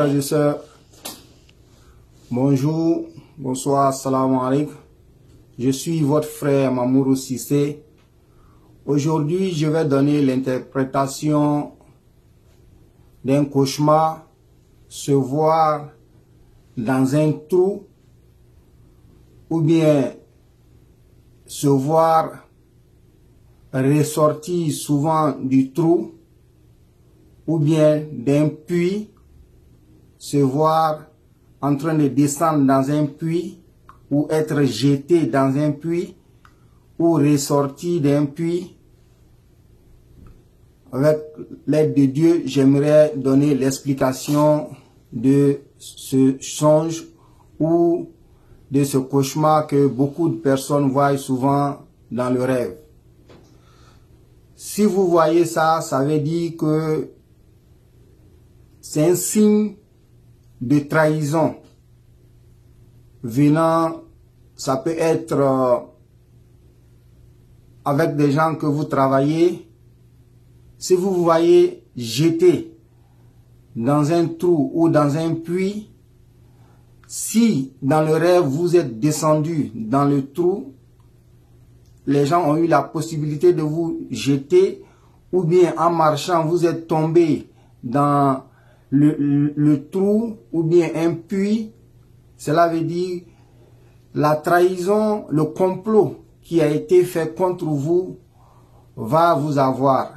frères et sœurs, bonjour, bonsoir, salam alaikum. Je suis votre frère Mamourou Cissé. Aujourd'hui, je vais donner l'interprétation d'un cauchemar, se voir dans un trou ou bien se voir ressortir souvent du trou ou bien d'un puits, se voir en train de descendre dans un puits ou être jeté dans un puits ou ressortir d'un puits. Avec l'aide de Dieu, j'aimerais donner l'explication de ce songe ou de ce cauchemar que beaucoup de personnes voient souvent dans le rêve. Si vous voyez ça, ça veut dire que c'est un signe de trahison venant, ça peut être avec des gens que vous travaillez. Si vous vous voyez jeté dans un trou ou dans un puits, si dans le rêve vous êtes descendu dans le trou, les gens ont eu la possibilité de vous jeter, ou bien en marchant vous êtes tombé dans le trou ou bien un puits, cela veut dire la trahison, le complot qui a été fait contre vous va vous avoir.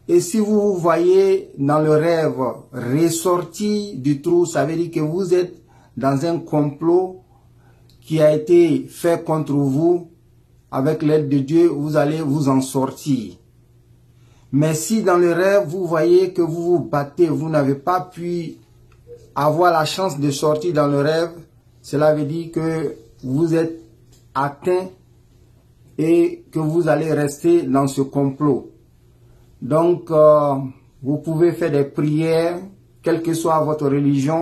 Et si vous vous voyez dans le rêve ressorti du trou, ça veut dire que vous êtes dans un complot qui a été fait contre vous. Avec l'aide de Dieu, vous allez vous en sortir. Mais si dans le rêve, vous voyez que vous vous battez, vous n'avez pas pu avoir la chance de sortir dans le rêve, cela veut dire que vous êtes atteint et que vous allez rester dans ce complot. Donc, vous pouvez faire des prières, quelle que soit votre religion.